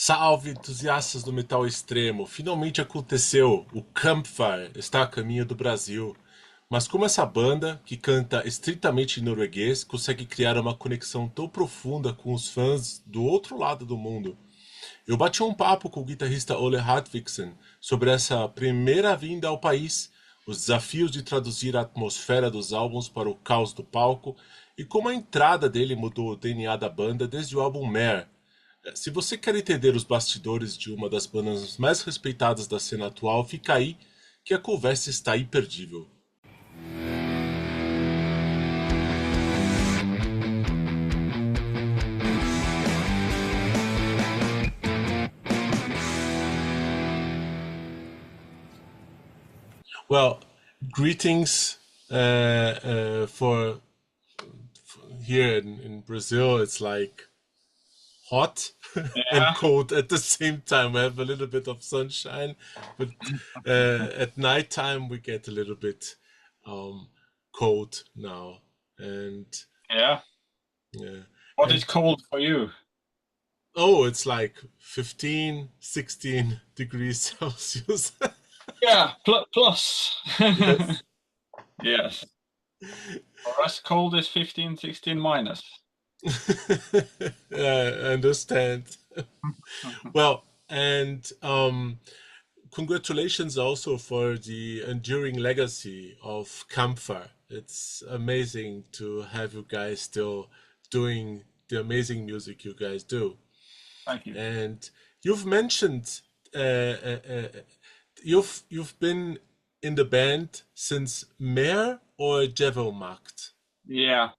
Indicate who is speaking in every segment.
Speaker 1: Salve, entusiastas do metal extremo! Finalmente aconteceu! O Kampfar está a caminho do Brasil. Mas como essa banda, que canta estritamente em norueguês, consegue criar uma conexão tão profunda com os fãs do outro lado do mundo? Eu bati um papo com o guitarrista Ole Hartvigsen sobre essa primeira vinda ao país, os desafios de traduzir a atmosfera dos álbuns para o caos do palco e como a entrada dele mudou o DNA da banda desde o álbum Mare. Se você quer entender os bastidores de uma das bandas mais respeitadas da cena atual, fica aí que a conversa está imperdível. Well, greetings for here in Brazil. It's like hot and
Speaker 2: Yeah,
Speaker 1: cold at the same time. We have a little bit of sunshine, but at nighttime we get a little bit um, cold now. And
Speaker 2: yeah.
Speaker 1: yeah,
Speaker 2: What is
Speaker 1: and
Speaker 2: cold for you?
Speaker 1: oh, it's like 15, 16 degrees Celsius.
Speaker 2: Yeah, plus.
Speaker 1: Yes.
Speaker 2: Yes. For us, cold is 15, 16 minus.
Speaker 1: I understand. Well, and congratulations also for the enduring legacy of Kampfar. It's amazing to have you guys still doing the amazing music you guys do.
Speaker 2: Thank you.
Speaker 1: And you've mentioned you've been in the band since Mer or Djevelmakt?
Speaker 2: Yeah,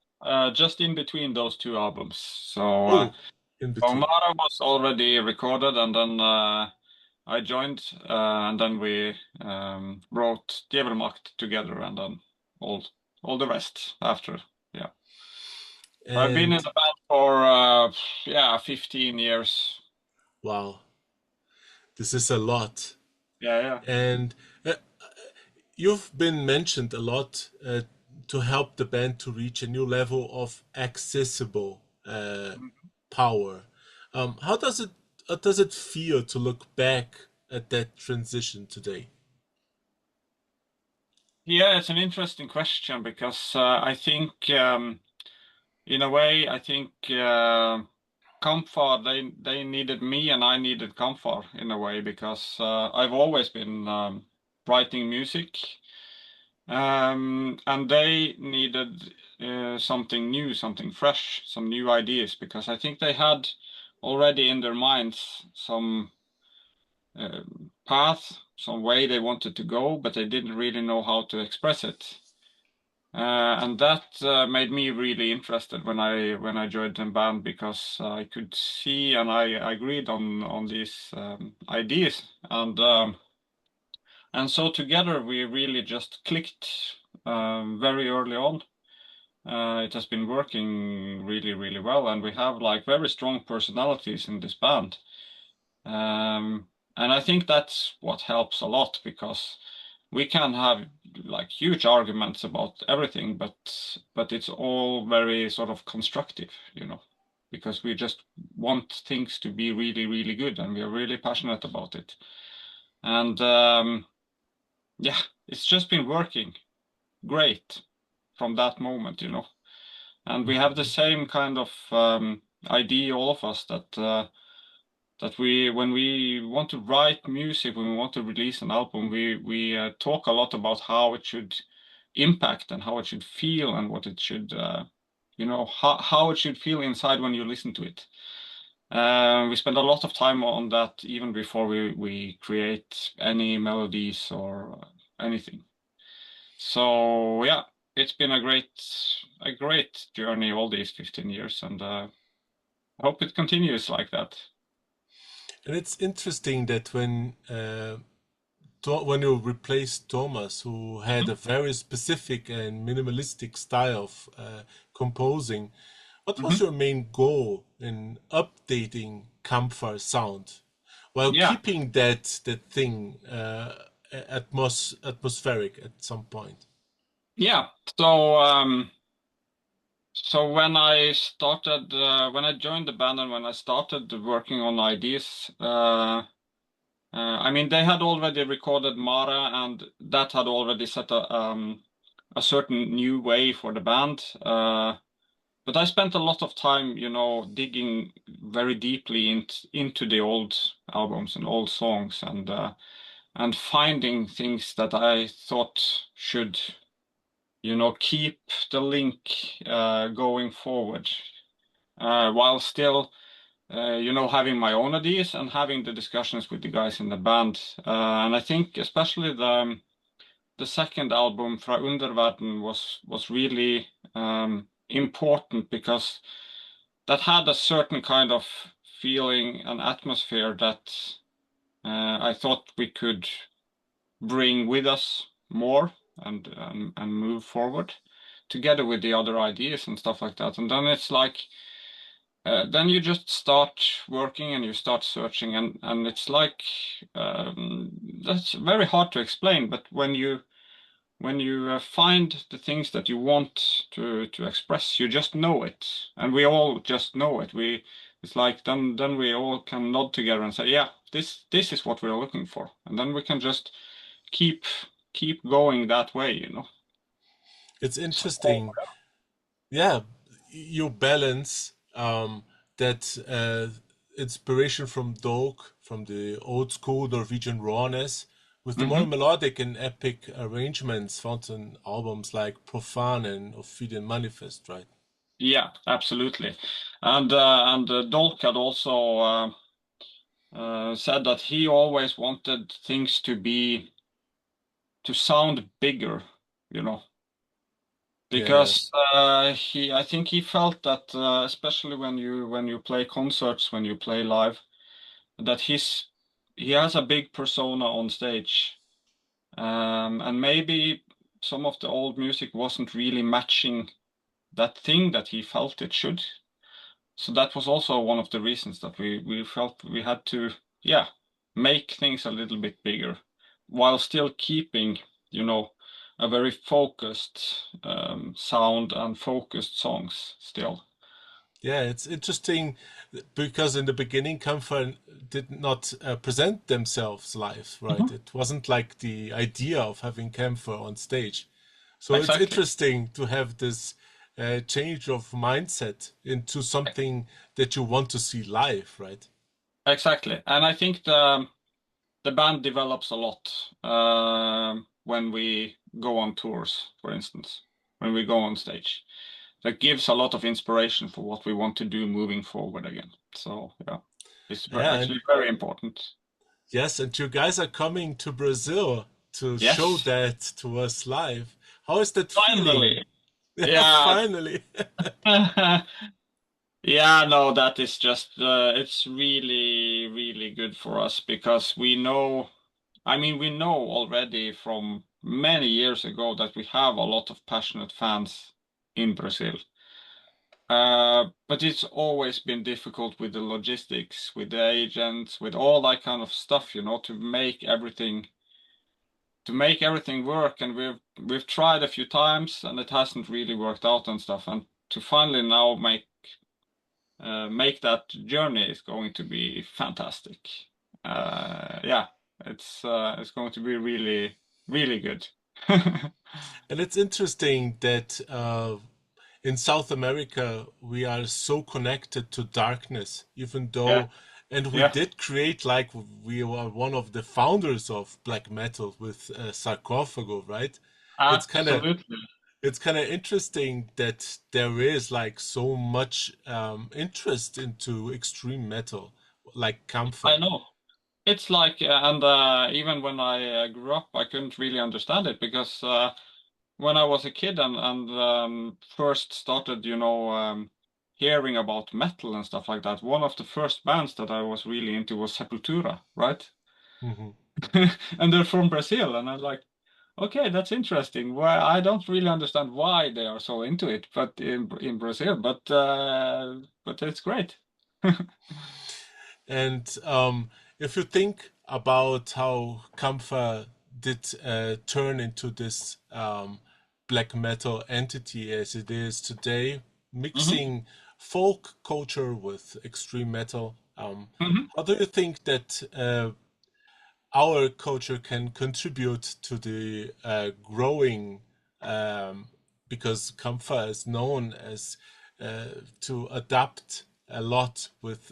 Speaker 2: just in between those two albums. So,
Speaker 1: Oh, in between.
Speaker 2: Mara was already recorded, and then I joined, and then we wrote Djevelmakt together, and then all the rest after. Yeah, I've been in
Speaker 1: And
Speaker 2: the band for 15 years.
Speaker 1: wow, this is a lot.
Speaker 2: Yeah, yeah.
Speaker 1: And uh, you've been mentioned a lot to help the band to reach a new level of accessible power. How does it feel to look back at that transition today?
Speaker 2: Yeah, it's an interesting question because I think, in a way, I think Kampfar they needed me and I needed Kampfar in a way because I've always been writing music, and they needed something new, something fresh, some new ideas because I think they had already in their minds some path, some way they wanted to go, but they didn't really know how to express it. And that made me really interested when I joined the band because I could see and I agreed on these ideas, and so together we really just clicked very early on. It has been working really, really well, and we have like very strong personalities in this band. And I think that's what helps a lot because we can have like huge arguments about everything, but it's all very sort of constructive, because we just want things to be really, really good, and we are really passionate about it. And yeah, it's just been working great from that moment, And we have the same kind of idea, all of us, that when we want to write music, when we want to release an album, we talk a lot about how it should impact and how it should feel and what it should, how it should feel inside when you listen to it. We spend a lot of time on that even before we create any melodies or anything. So yeah, it's been a great journey all these 15 years, and I hope it continues like that.
Speaker 1: And it's interesting that when you replace Thomas, who had a very specific and minimalistic style of composing, what was
Speaker 2: Mhm.
Speaker 1: your main goal in updating Kampfar sound while
Speaker 2: Yeah.
Speaker 1: keeping that thing atmospheric at some point?
Speaker 2: Yeah. So So when I started, when I joined the band and when I started working on ideas, I mean, they had already recorded Mara, and that had already set a certain new way for the band. But I spent a lot of time, digging very deeply into the old albums and old songs, and finding things that I thought should, keep the link going forward, while still, having my own ideas and having the discussions with the guys in the band. And I think especially the second album, Fra Underverden, was really important because that had a certain kind of feeling and atmosphere that I thought we could bring with us more and move forward together with the other ideas and stuff like that. And then it's like then you just start working and you start searching, and it's like that's very hard to explain. But when you find the things that you want to express, you just know it, and we all just know it. It's like then we all can nod together and say, yeah, this is what we're looking for, and then we can just keep going that way.
Speaker 1: It's
Speaker 2: So,
Speaker 1: interesting. Yeah, you balance that inspiration from Dolk, from the old school Norwegian rawness, with the more
Speaker 2: mhm.
Speaker 1: melodic and epic arrangements found in albums like Profan and Ophidian Manifest, right?
Speaker 2: Yeah, absolutely. And Dolk had also said that he always wanted things to sound bigger, you know,
Speaker 1: Yeah,
Speaker 2: because I think he felt that especially when you play concerts, when you play live, that he has a big persona on stage, and maybe some of the old music wasn't really matching that thing that he felt it should. So that was also one of the reasons that we felt we had to, yeah, make things a little bit bigger while still keeping, a very focused sound and focused songs still.
Speaker 1: yeah, it's interesting because in the beginning, Kampfar did not present themselves live, right?
Speaker 2: Mhm.
Speaker 1: It wasn't like the idea of having Kampfar on stage. So it's
Speaker 2: Exactly.
Speaker 1: interesting to have this change of mindset into something that you want to see live, right?
Speaker 2: Exactly. And I think the band develops a lot when we go on tours, for instance, when we go on stage. That gives a lot of inspiration for what we want to do moving forward again. So yeah, it's
Speaker 1: Yeah, and
Speaker 2: actually very important.
Speaker 1: yes, and you guys are coming to Brazil to show
Speaker 2: Yes,
Speaker 1: that to us live. How is that feeling?
Speaker 2: finally.
Speaker 1: Yeah,
Speaker 2: Yeah.
Speaker 1: finally.
Speaker 2: Yeah, no, that is just it's really, really good for us because we know already from many years ago that we have a lot of passionate fans in Brazil. But it's always been difficult with the logistics, with the agents, with all that kind of stuff, to make everything work. And we've tried a few times and it hasn't really worked out and stuff. And to finally now make that journey is going to be fantastic. Yeah, it's going to be really, really good.
Speaker 1: And it's interesting that in South America we are so connected to darkness, even
Speaker 2: Yeah,
Speaker 1: though, and we
Speaker 2: yeah,
Speaker 1: did create like we were one of the founders of black metal with Sarcophago, right? It's kind of
Speaker 2: absolutely.
Speaker 1: it's kind of interesting that there is like so much interest into extreme metal, like
Speaker 2: I
Speaker 1: Kampfar.
Speaker 2: know. It's like, and even when I grew up, I couldn't really understand it because when I was a kid and first started, hearing about metal and stuff like that, one of the first bands that I was really into was Sepultura, right?
Speaker 1: Hmm.
Speaker 2: And they're from Brazil, and I'm like, okay, that's interesting. Why I don't really understand why they are so into it, but in Brazil, but it's great.
Speaker 1: And if you think about how Kampfar did turn into this black metal entity as it is today, mixing folk culture with extreme metal.
Speaker 2: Hmm.
Speaker 1: How do you think that our culture can contribute to the growing, because Kampfar is known as to adapt a lot with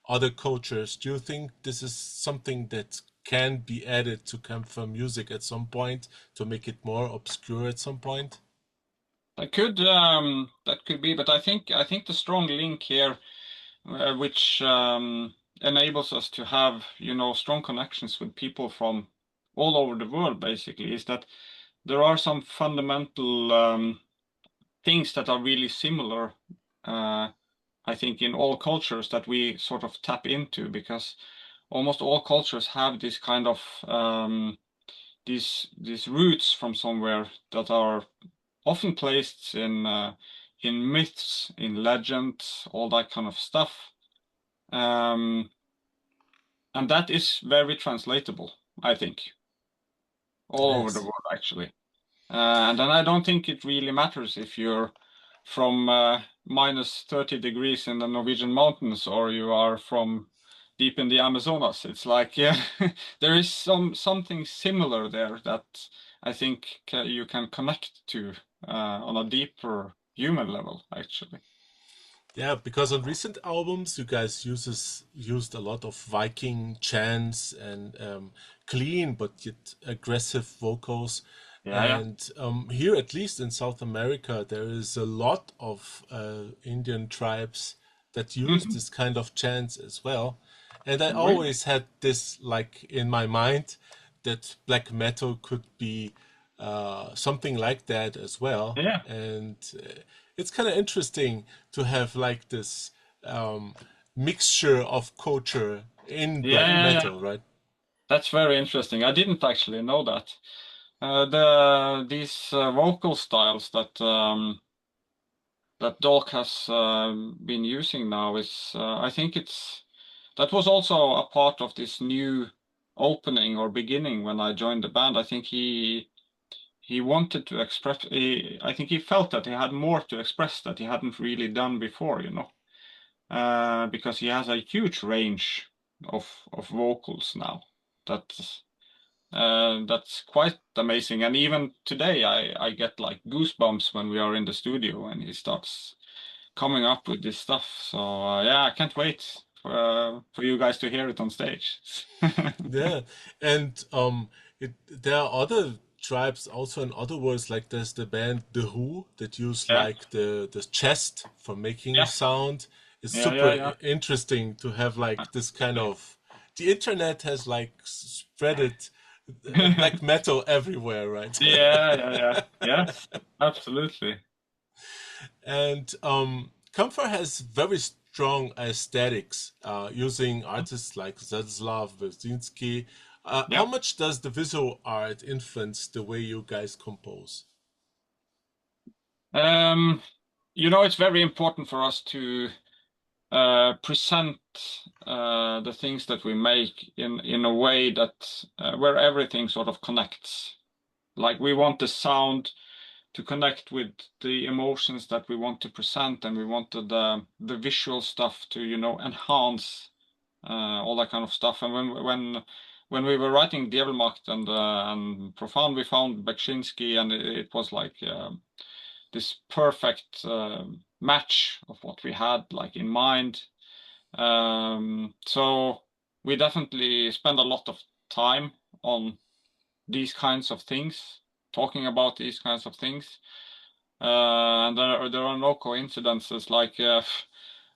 Speaker 1: other cultures. Do you think this is something that can be added to Kampfar music at some point to make it more obscure at some point?
Speaker 2: That could be, but I think the strong link here, which enables us to have, strong connections with people from all over the world, basically, is that there are some fundamental things that are really similar, I think, in all cultures that we sort of tap into, because almost all cultures have this kind of these roots from somewhere that are often placed in myths, in legends, all that kind of stuff. Um, and that is very translatable, I think,
Speaker 1: It
Speaker 2: all over the
Speaker 1: is.
Speaker 2: world, actually. And then I don't think it really matters if you're from minus 30 degrees in the Norwegian mountains or you are from deep in the Amazonas. It's like, yeah, there is something similar there that I think you can connect to on a deeper human level, actually.
Speaker 1: Yeah, because on recent albums, you guys used a lot of Viking chants and clean but yet aggressive vocals.
Speaker 2: Yeah, yeah.
Speaker 1: And here, at least in South America, there is a lot of Indian tribes that use
Speaker 2: Hmm.
Speaker 1: this kind of chants as well. And I
Speaker 2: Really?
Speaker 1: always had this like in my mind that black metal could be something like that as well.
Speaker 2: Yeah.
Speaker 1: And it's kind of interesting to have like this um, mixture of culture in
Speaker 2: Yeah,
Speaker 1: black
Speaker 2: yeah, yeah.
Speaker 1: metal, right?
Speaker 2: That's very interesting. I didn't actually know that. These vocal styles that Dolk has been using now is, I think that was also a part of this new opening or beginning when I joined the band. I think he wanted to express. I think he felt that he had more to express that he hadn't really done before, because he has a huge range of vocals now. That's quite amazing. And even today, I get like goosebumps when we are in the studio and he starts coming up with this stuff. So yeah, I can't wait for you guys to hear it on stage.
Speaker 1: Yeah, and there are other tribes also in other words. Like there's the band The Who that use
Speaker 2: Yeah,
Speaker 1: like the chest for making
Speaker 2: yeah,
Speaker 1: sound. It's
Speaker 2: yeah,
Speaker 1: super
Speaker 2: yeah, yeah,
Speaker 1: interesting to have like this kind of. The internet has like spreaded black metal everywhere, right?
Speaker 2: yeah, yeah, yeah. Yes, absolutely.
Speaker 1: And Kampfar has very strong aesthetics, using artists like Zdzisław Beksiński. How
Speaker 2: Yeah.
Speaker 1: much does the visual art influence the way you guys compose?
Speaker 2: Um, it's very important for us to present the things that we make in a way that where everything sort of connects. Like we want the sound to connect with the emotions that we want to present, and we wanted the visual stuff to enhance all that kind of stuff. And when we were writing Djevelmakt and Profan, we found Beksiński, and it was like this perfect match of what we had like in mind. So we definitely spend a lot of time on these kinds of things, talking about these kinds of things. And there are no coincidences. Like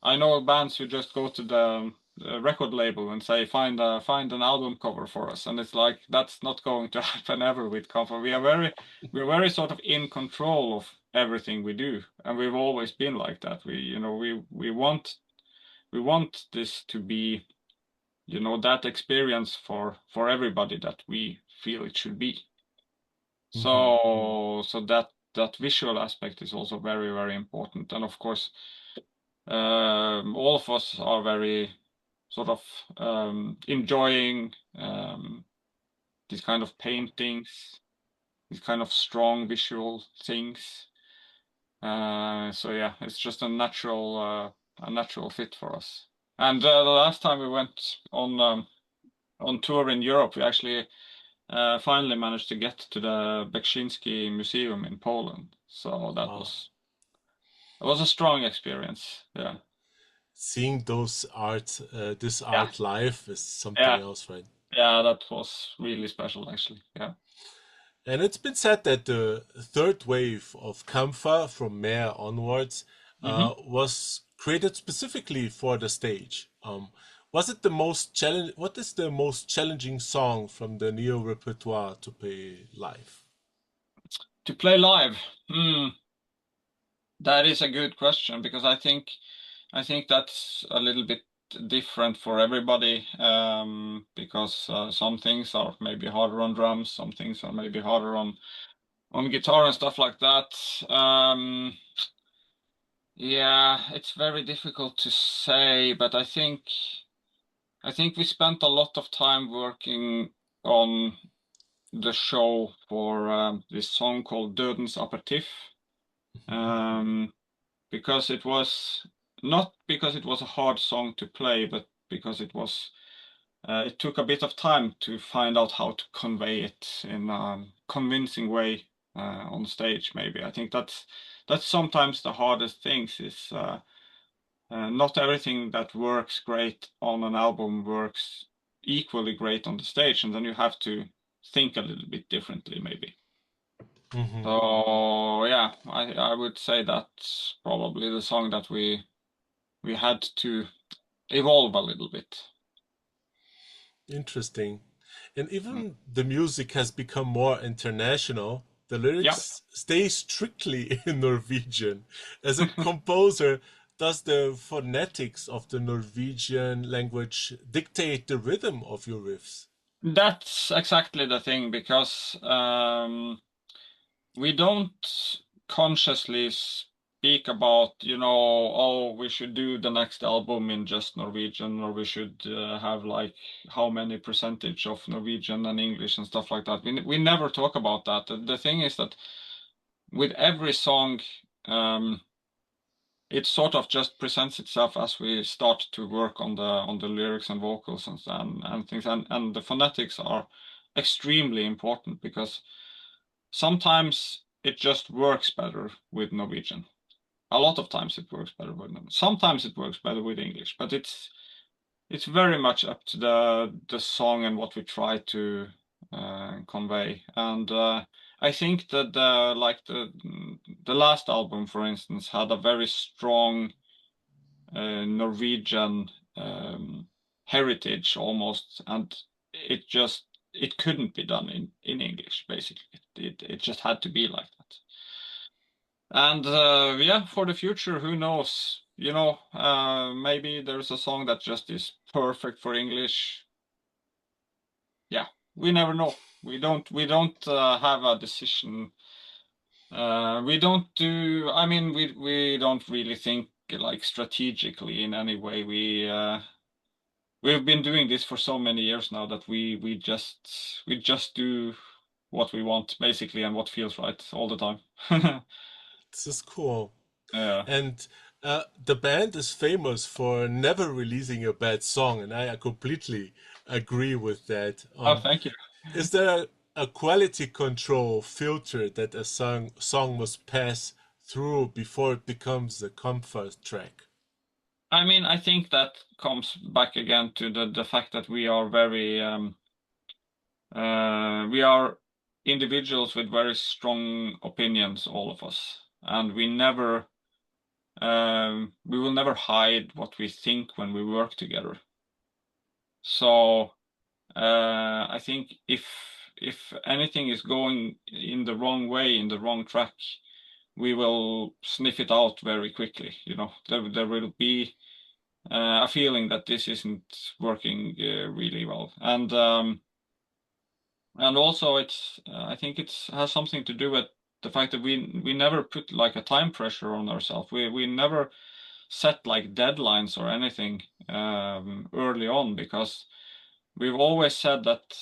Speaker 2: I know bands who just go to the record label and say, find an album cover for us, and it's like that's not going to happen ever with Kampfar. We're very sort of in control of everything we do, and we've always been like that. We want this to be that experience for everybody that we feel it should be.
Speaker 1: Hmm.
Speaker 2: So that visual aspect is also very, very important. And of course, all of us are very sort of enjoying these kind of paintings, these kind of strong visual things. So yeah, it's just a natural fit for us. And the last time we went on tour in Europe, we actually finally managed to get to the Beksiński Museum in Poland. So that
Speaker 1: Wow.
Speaker 2: was it was a strong experience. Yeah.
Speaker 1: Seeing this
Speaker 2: Yeah.
Speaker 1: art live is something
Speaker 2: Yeah.
Speaker 1: else, right?
Speaker 2: Yeah, that was really special actually. Yeah.
Speaker 1: And it's been said that the third wave of Kampfar from Mehr onwards
Speaker 2: Hmm.
Speaker 1: was created specifically for the stage. Was it the most challenge? What is the most challenging song from the neo repertoire to play live?
Speaker 2: To play live. Hmm. That is a good question because I think that's a little bit different for everybody, because some things are maybe harder on drums, some things are maybe harder on guitar and stuff like that. Yeah, it's very difficult to say, but I think we spent a lot of time working on the show for this song called Dödens Aperitif. Um, because it was not because it was a hard song to play, but because it took a bit of time to find out how to convey it in a convincing way on stage. Maybe I think that's sometimes the hardest things is not everything that works great on an album works equally great on the stage, and then you have to think a little bit differently, maybe.
Speaker 1: Hmm.
Speaker 2: So yeah, I would say that's probably the song that we had to evolve a little bit.
Speaker 1: Interesting. And
Speaker 2: Mm.
Speaker 1: even the music has become more international. The
Speaker 2: Yeah,
Speaker 1: lyrics stay strictly in Norwegian. As a composer, does the phonetics of the Norwegian language dictate the rhythm of your riffs?
Speaker 2: that's exactly the thing because we don't consciously speak about, oh, we should do the next album in just Norwegian, or we should have like how many percentage of Norwegian and English and stuff like that. We never talk about that. The thing is that with every song, um, it sort of just presents itself as we start to work on the lyrics and vocals and things, and the phonetics are extremely important because sometimes it just works better with Norwegian. A lot of times it works better with Norwegian. Sometimes it works better with English, but it's very much up to the song and what we try to convey. And I think that the last album, for instance, had a very strong Norwegian heritage almost, and it couldn't be done in English. Basically, it just had to be like that. And yeah, for the future, who knows? Maybe there's a song that just is perfect for English. Yeah, we never know. We don't have a decision. We don't do. I mean, we don't really think like strategically in any way. We've been doing this for so many years now that we just do what we want basically and what feels right all the time.
Speaker 1: This is cool.
Speaker 2: Yeah.
Speaker 1: And the band is famous for never releasing a bad song, and I completely agree with that.
Speaker 2: Oh, thank you.
Speaker 1: Is there a quality control filter that a song must pass through before it becomes a comfort track?
Speaker 2: I mean, I think that comes back again to the fact that we are very we are individuals with very strong opinions, all of us, and we will never hide what we think when we work together. So I think if anything is going in the wrong way, in the wrong track, we will sniff it out very quickly. There will be a feeling that this isn't working really well, and also I think it has something to do with the fact that we never put like a time pressure on ourselves. We never set like deadlines or anything early on because we've always said that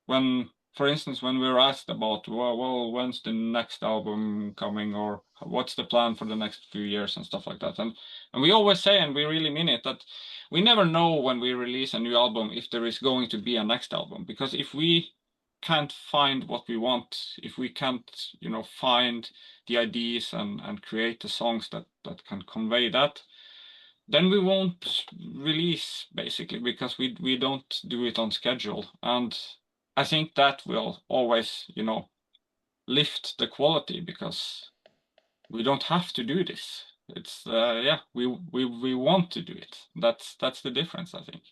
Speaker 2: when for instance, when we're asked about, well, when's the next album coming, or what's the plan for the next few years and stuff like that, and we always say, and we really mean it, that we never know when we release a new album if there is going to be a next album, because if we can't find what we want, if we can't, find the ideas and create the songs that can convey that, then we won't release, basically, because we don't do it on schedule. And I think that will always, lift the quality, because we don't have to do this. It's we want to do it. That's the difference, I think.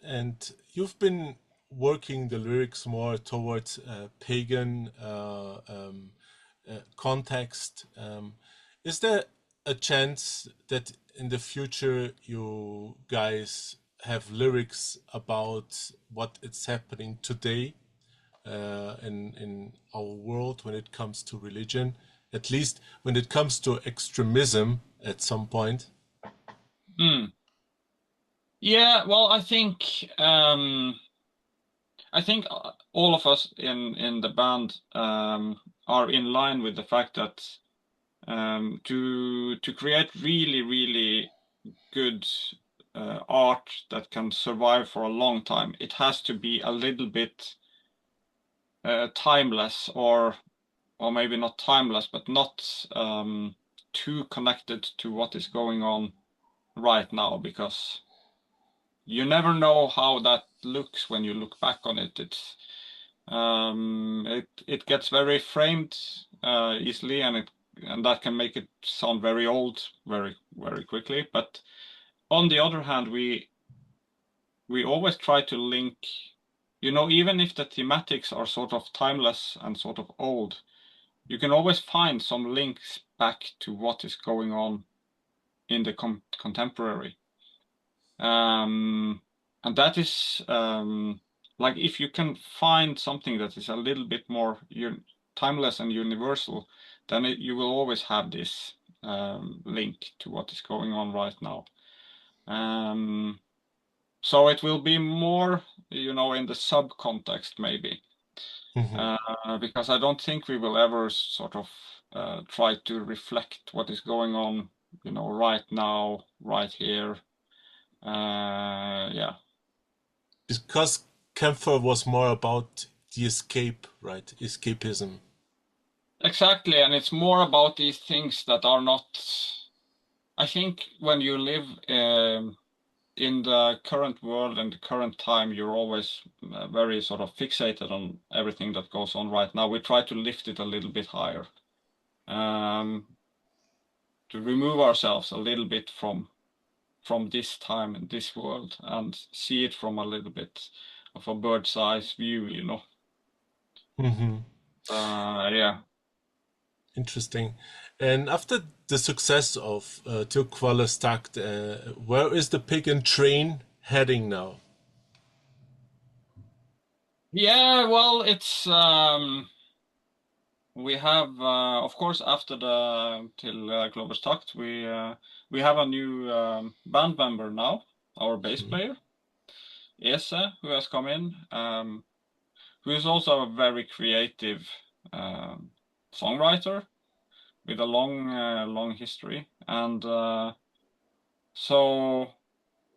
Speaker 1: And you've been working the lyrics more towards pagan context. Is there a chance that in the future you guys have lyrics about what is happening today in our world when it comes to religion, at least when it comes to extremism at some point?
Speaker 2: Yeah, well, I think all of us in the band are in line with the fact that to create really, really good art that can survive for a long time, it has to be a little bit timeless, or maybe not timeless, but not too connected to what is going on right now, because you never know how that looks when you look back on it. It gets very framed easily, and that can make it sound very old very, very quickly. But on the other hand, we always try to link, even if the thematics are sort of timeless and sort of old, you can always find some links back to what is going on in the contemporary. And that is like, if you can find something that is a little bit more timeless and universal, then you will always have this link to what is going on right now. So it will be more, in the sub-context, maybe. Because I don't think we will ever sort of try to reflect what is going on, right now, right here. Yeah.
Speaker 1: Because Kampfar was more about the escape, right? Escapism.
Speaker 2: Exactly, and it's more about these things that are not. I think when you live in the current world and the current time, you're always very sort of fixated on everything that goes on right now. We try to lift it a little bit higher, to remove ourselves a little bit from this time and this world, and see it from a little bit of a bird's eye view, Yeah.
Speaker 1: Interesting. And after the success of Til Klovers Takt, where is the Pagan train heading now?
Speaker 2: Yeah, well, it's we have of course, after the Til Klovers Takt, we have a new band member now, our bass player, Ese, who has come in, who is also a very creative songwriter with a long history, and so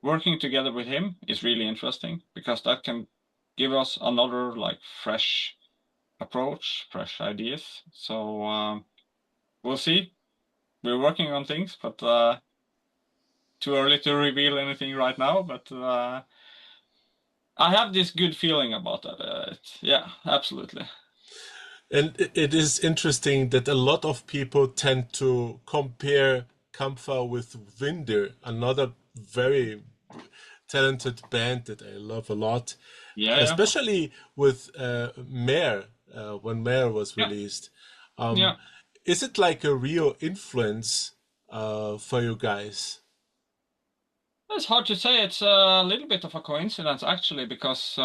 Speaker 2: working together with him is really interesting, because that can give us another, like, fresh approach, fresh ideas. So we'll see. We're working on things, but too early to reveal anything right now. But I have this good feeling about that. Yeah, absolutely.
Speaker 1: And it is interesting that a lot of people tend to compare Kampfar with Winder, another very talented band that I love a lot.
Speaker 2: Yeah.
Speaker 1: Especially with Mare, when Mare was released.
Speaker 2: Yeah.
Speaker 1: Is it like a real influence for you guys?
Speaker 2: It's hard to say. It's a little bit of a coincidence, actually, because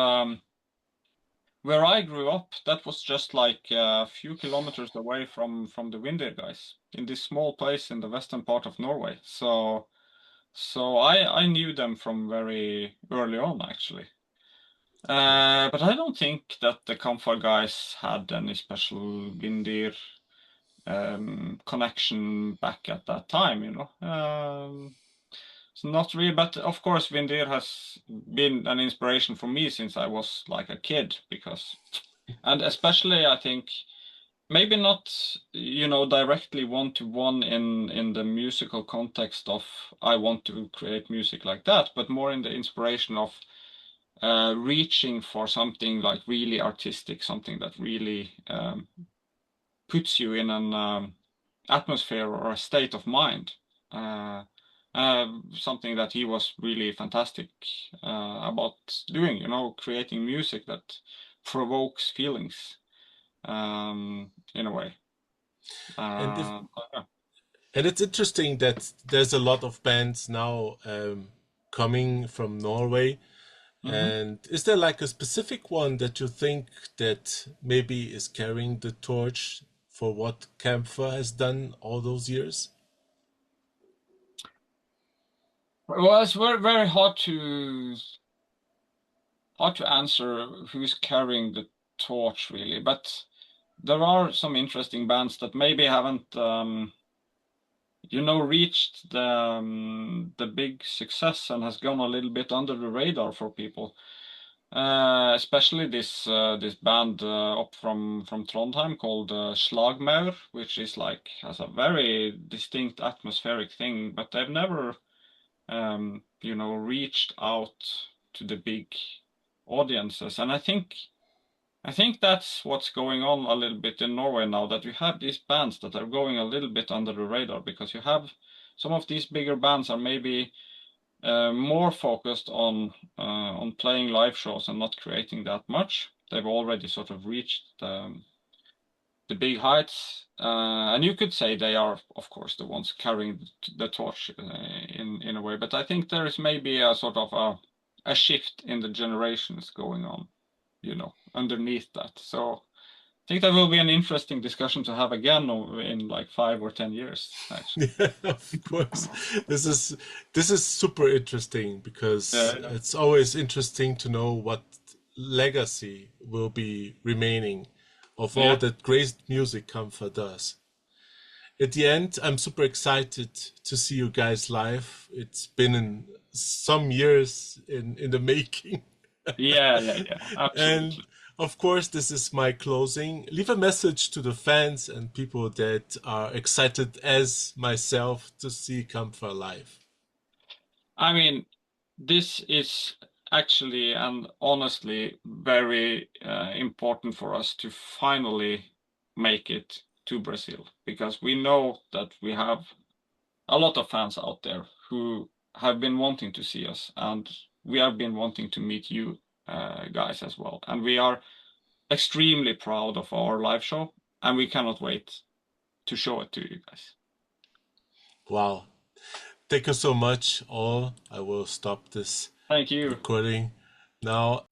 Speaker 2: where I grew up, that was just like a few kilometers away from the Winder guys, in this small place in the western part of Norway. So I knew them from very early on, actually. But I don't think that the Kampfar guys had any special Vindir connection back at that time, you know. So not really, but of course Vindir has been an inspiration for me since I was like a kid, because, and especially I think maybe not, you know, directly one-to-one in the musical context of I want to create music like that, but more in the inspiration of reaching for something like really artistic, something that really puts you in an atmosphere or a state of mind. Something that he was really fantastic about doing, you know, creating music that provokes feelings in a way.
Speaker 1: And if
Speaker 2: Yeah.
Speaker 1: and it's interesting that there's a lot of bands now coming from Norway.
Speaker 2: Mhm.
Speaker 1: And is there like a specific one that you think that maybe is carrying the torch for what Kampfer has done all those years?
Speaker 2: Well, it's very, very hard to answer who's carrying the torch really, but there are some interesting bands that maybe haven't you know, reached the big success and has gone a little bit under the radar for people. Especially this band up from Trondheim called Slagmaur, which is like has a very distinct atmospheric thing, but they've never you know, reached out to the big audiences. And I think that's what's going on a little bit in Norway now, that you have these bands that are going a little bit under the radar, because you have some of these bigger bands are maybe more focused on playing live shows and not creating that much. They've already sort of reached the big heights, and you could say they are, of course, the ones carrying the torch in a way. But I think there is maybe a sort of a shift in the generations going on, you know, underneath that. So I think that will be an interesting discussion to have again in like 5 or 10 years, actually.
Speaker 1: Yeah, of course. This is super interesting because
Speaker 2: Yeah,
Speaker 1: it's always interesting to know what legacy will be remaining of all
Speaker 2: yeah,
Speaker 1: that great music Kampfer does. At the end, I'm super excited to see you guys live. It's been some years in the making.
Speaker 2: yeah,
Speaker 1: And
Speaker 2: absolutely.
Speaker 1: of course, this is my closing. Leave a message to the fans and people that are excited as myself to see Kampfer live.
Speaker 2: I mean, this is actually and honestly very important for us to finally make it to Brazil, because we know that we have a lot of fans out there who have been wanting to see us, and we have been wanting to meet you guys as well. And we are extremely proud of our live show, and we cannot wait to show it to you guys.
Speaker 1: Wow. Thank you so much, all. I will stop this
Speaker 2: Thank you.
Speaker 1: recording now.